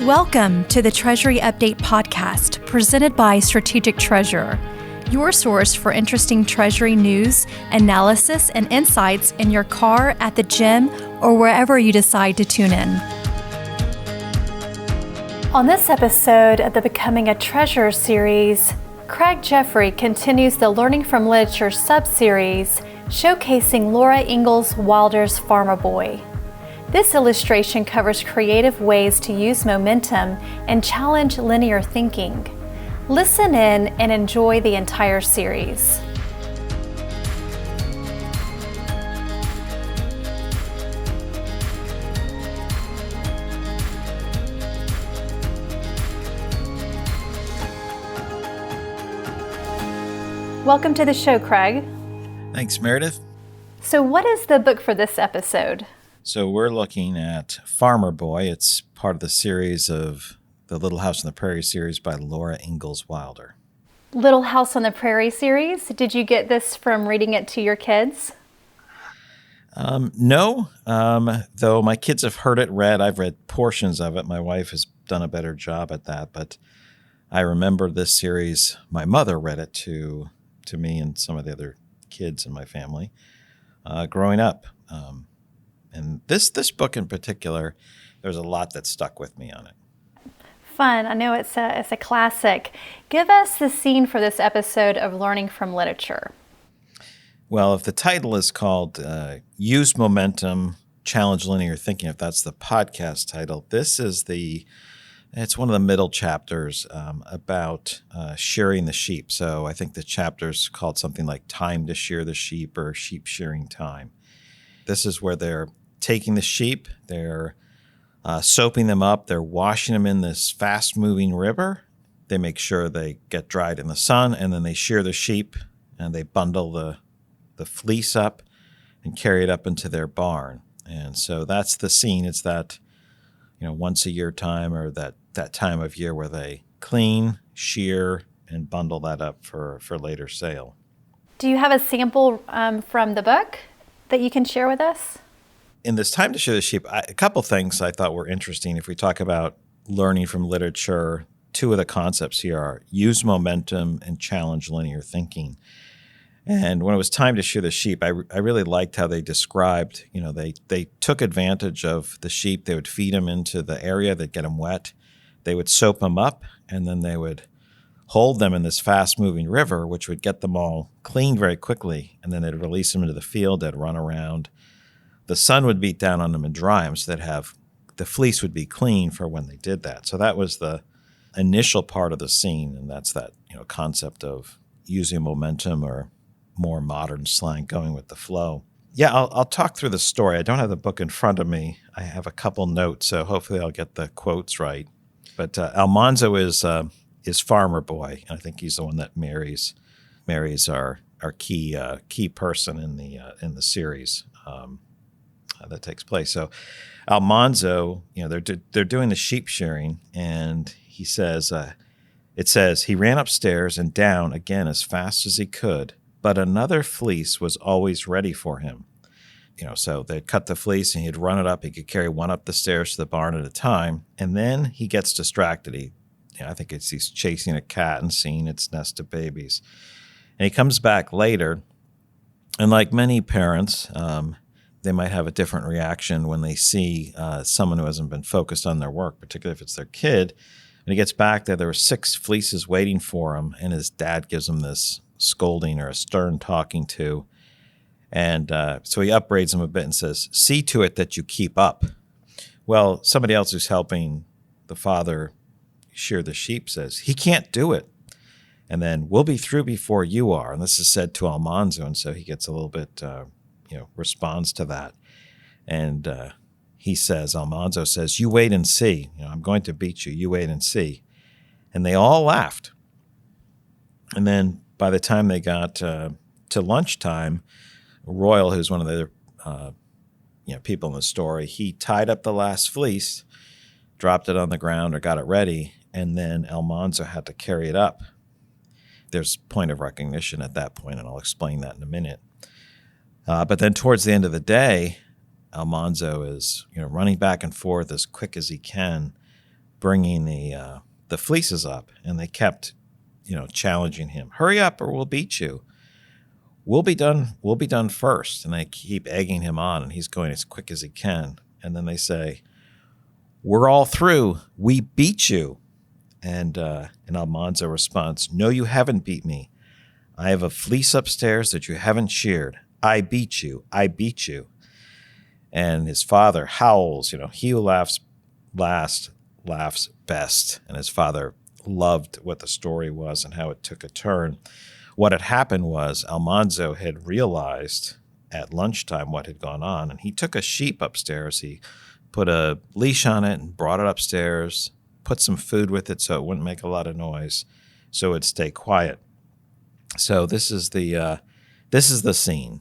Welcome to the Treasury Update podcast presented by Strategic Treasurer, your source for interesting Treasury news, analysis, and insights in your car, at the gym, or wherever you decide to tune in. On this episode of the Becoming a Treasurer series, Craig Jeffery continues the Learning from Literature sub-series, showcasing Laura Ingalls Wilder's Farmer Boy. This illustration covers creative ways to use momentum and challenge linear thinking. Listen in and enjoy the entire series. Welcome to the show, Craig. Thanks, Meredith. So what is the book for this episode? So we're looking at Farmer Boy. It's part of the series of the Little House on the Prairie series by Laura Ingalls Wilder. Little House on the Prairie series. Did you get this from reading it to your kids? No, though my kids have heard it read. I've read portions of it. My wife has done a better job at that, but I remember this series. My mother read it to me and some of the other kids in my family growing up. And this book in particular, there's a lot that stuck with me on it. Fun. I know it's a classic. Give us the scene for this episode of Learning from Literature. Well, if the title is called Use Momentum, Challenge Linear Thinking, if that's the podcast title, it's one of the middle chapters about shearing the sheep. So I think the chapter's called something like Time to Shear the Sheep or Sheep Shearing Time. This is where they're taking the sheep, they're soaping them up, they're washing them in this fast-moving river. They make sure they get dried in the sun, and then they shear the sheep, and they bundle the fleece up and carry it up into their barn. And so that's the scene. It's that, once a year time, or that time of year where they clean, shear, and bundle that up for later sale. Do you have a sample from the book that you can share with us? In this Time to Shear the Sheep, a couple things I thought were interesting. If we talk about learning from literature, two of the concepts here are use momentum and challenge linear thinking. And when it was time to shear the sheep, I really liked how they described, they took advantage of the sheep. They would feed them into the area, they'd get them wet. They would soap them up, and then they would hold them in this fast-moving river, which would get them all cleaned very quickly, and then they'd release them into the field, they'd run around. The sun would beat down on them and dry them, so the fleece would be clean for when they did that. So that was the initial part of the scene, and that's that concept of using momentum, or more modern slang, going with the flow. Yeah, I'll talk through the story. I don't have the book in front of me. I have a couple notes, so hopefully I'll get the quotes right. But Almanzo is Farmer Boy, and I think he's the one that marries our key person in the series that takes place. So Almanzo, they're doing the sheep shearing, and he says, it says he ran upstairs and down again as fast as he could, but another fleece was always ready for him. So they'd cut the fleece and he'd run it up. He could carry one up the stairs to the barn at a time, and then he gets distracted. I think he's chasing a cat and seeing its nest of babies. And he comes back later, and like many parents, they might have a different reaction when they see someone who hasn't been focused on their work, particularly if it's their kid. When he gets back there were 6 fleeces waiting for him, and his dad gives him this scolding or a stern talking to. And so he upbraids him a bit and says, "See to it that you keep up." Well, somebody else who's helping the father shear the sheep says, "He can't do it. And then we'll be through before you are." And this is said to Almanzo, and so he gets a little bit, responds to that. And Almanzo says, "You wait and see. I'm going to beat you. You wait and see." And they all laughed. And then by the time they got to lunchtime, Royal, who's one of the people in the story, he tied up the last fleece, dropped it on the ground or got it ready, and then Almanzo had to carry it up. There's point of recognition at that point, and I'll explain that in a minute. But then towards the end of the day, Almanzo is running back and forth as quick as he can bringing the fleeces up, and they kept, challenging him. Hurry up, or we'll beat you. We'll be done. We'll be done first. And they keep egging him on, and he's going as quick as he can. And then they say, "We're all through. We beat you." And Almanzo responds, "No, you haven't beat me. I have a fleece upstairs that you haven't sheared. I beat you. I beat you." And his father howls. He who laughs last laughs best. And his father loved what the story was and how it took a turn. What had happened was Almanzo had realized at lunchtime what had gone on, and he took a sheep upstairs. He put a leash on it and brought it upstairs, put some food with it so it wouldn't make a lot of noise, so it'd stay quiet. So this is the scene.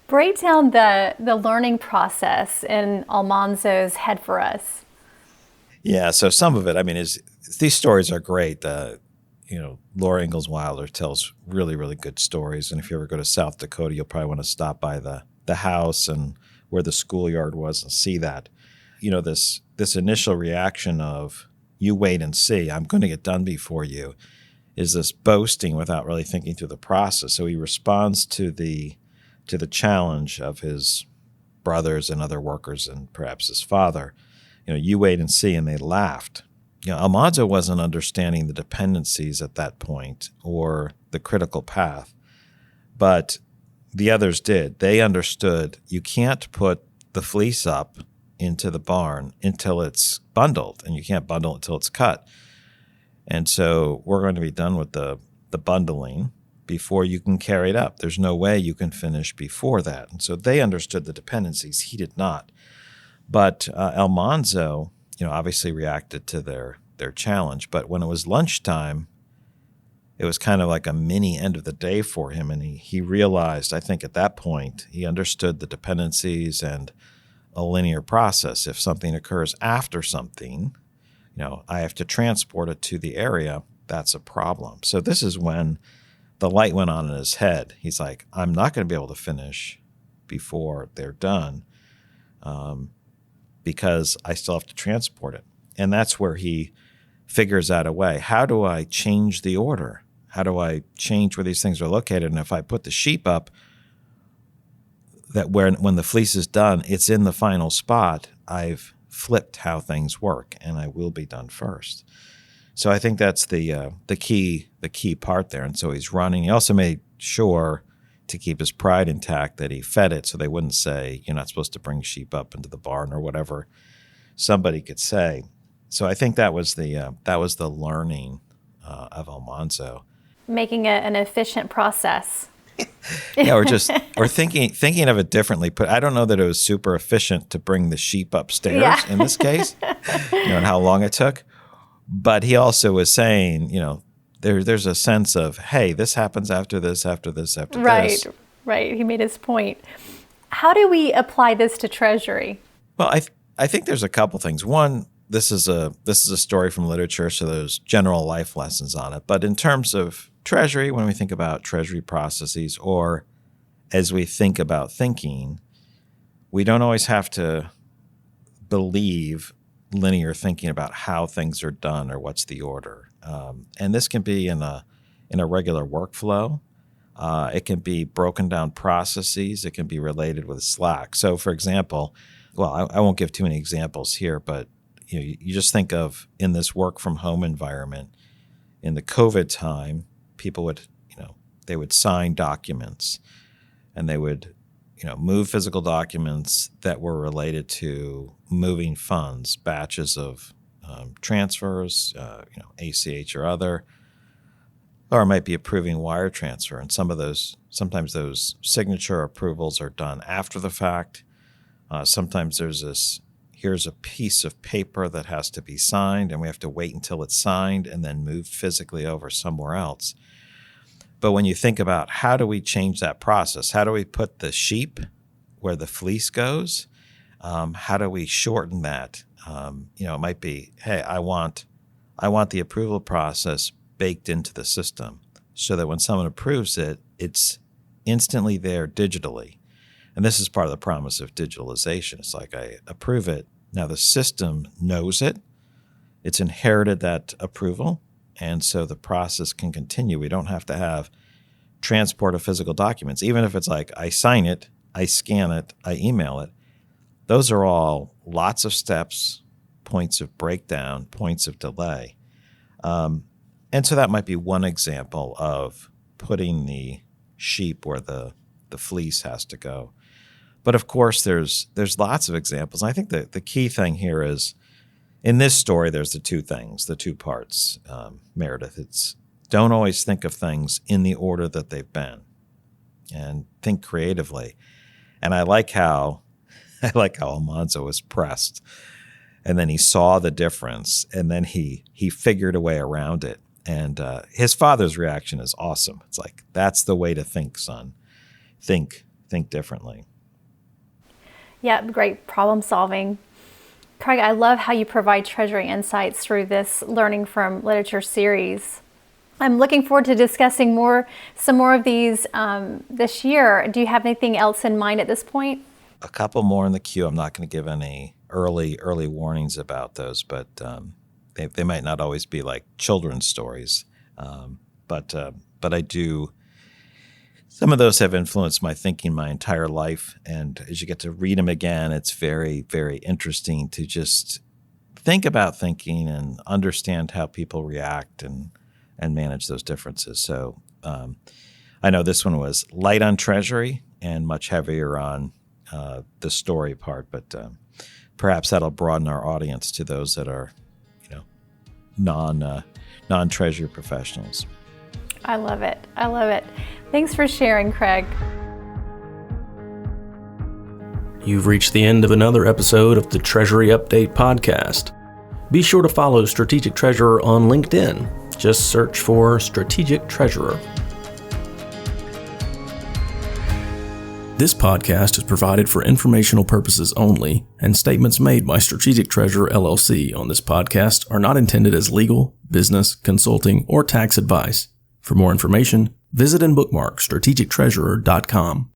Break down the learning process in Almanzo's head for us. Yeah, so some of it, these stories are great. Laura Ingalls Wilder tells really, really good stories. And if you ever go to South Dakota, you'll probably want to stop by the house and where the schoolyard was and see that. This initial reaction of, "You wait and see, I'm going to get done before you," is this boasting without really thinking through the process. So he responds to the challenge of his brothers and other workers and perhaps his father. "You wait and see," and they laughed. Almanzo wasn't understanding the dependencies at that point or the critical path, but the others did. They understood you can't put the fleece up into the barn until it's bundled, and you can't bundle it until it's cut. And so we're going to be done with the bundling before you can carry it up. There's no way you can finish before that. And so they understood the dependencies. He did not. But Almanzo, obviously reacted to their challenge. But when it was lunchtime, it was kind of like a mini end of the day for him. And he realized, I think at that point, he understood the dependencies and a linear process. If something occurs after something, I have to transport it to the area. That's a problem. So this is when the light went on in his head. He's like, I'm not going to be able to finish before they're done because I still have to transport it. And that's where he figures out a way. How do I change the order? How do I change where these things are located? And if I put the sheep up, that when the fleece is done, it's in the final spot, I've flipped how things work, and I will be done first. So I think that's the key part there. And so he's running. He also made sure to keep his pride intact that he fed it, so they wouldn't say, "You're not supposed to bring sheep up into the barn," or whatever somebody could say. So I think that was the learning of Almanzo. Making it an efficient process. Yeah, or thinking of it differently. But I don't know that it was super efficient to bring the sheep upstairs in this case, and how long it took. But he also was saying, there's a sense of, hey, this happens after this, after this, after this. Right. He made his point. How do we apply this to Treasury? Well, I think there's a couple things. One, this is a story from literature, so there's general life lessons on it. But in terms of Treasury, when we think about Treasury processes, or as we think about thinking, we don't always have to believe linear thinking about how things are done or what's the order. And this can be in a regular workflow. It can be broken down processes. It can be related with Slack. So, for example, I won't give too many examples here, but you just think of in this work from home environment, in the COVID time, people would, they would sign documents, and they would, move physical documents that were related to moving funds, batches of transfers, ACH or other, or it might be approving wire transfer. And sometimes those signature approvals are done after the fact. Sometimes there's here's a piece of paper that has to be signed, and we have to wait until it's signed and then moved physically over somewhere else. But when you think about how do we change that process, how do we put the sheep where the fleece goes? How do we shorten that? It might be, hey, I want the approval process baked into the system so that when someone approves it, it's instantly there digitally. And this is part of the promise of digitalization. It's like I approve it. Now the system knows it. it's inherited that approval, and so the process can continue. We don't have to have transport of physical documents. Even if it's like I sign it, I scan it, I email it, those are all lots of steps, points of breakdown, points of delay. And so that might be one example of putting the sheep where the fleece has to go. But of course, there's lots of examples. I think that the key thing here is, in this story, there's the two things, the two parts, Meredith. It's don't always think of things in the order that they've been, and think creatively. And I like how Almanzo was pressed, and then he saw the difference, and then he figured a way around it. And his father's reaction is awesome. It's like, that's the way to think, son. Think differently. Yeah, great problem solving. Craig, I love how you provide Treasury insights through this Learning from Literature series. I'm looking forward to discussing some more of these this year. Do you have anything else in mind at this point? A couple more in the queue. I'm not going to give any early warnings about those, but they might not always be like children's stories. But I do. Some of those have influenced my thinking my entire life, and as you get to read them again, it's very, very interesting to just think about thinking and understand how people react and manage those differences. So I know this one was light on Treasury and much heavier on the story part, but perhaps that'll broaden our audience to those that are, non-Treasury professionals. I love it. Thanks for sharing, Craig. You've reached the end of another episode of the Treasury Update podcast. Be sure to follow Strategic Treasurer on LinkedIn. Just search for Strategic Treasurer. This podcast is provided for informational purposes only, and statements made by Strategic Treasurer LLC on this podcast are not intended as legal, business, consulting, or tax advice. For more information, visit and bookmark strategictreasurer.com.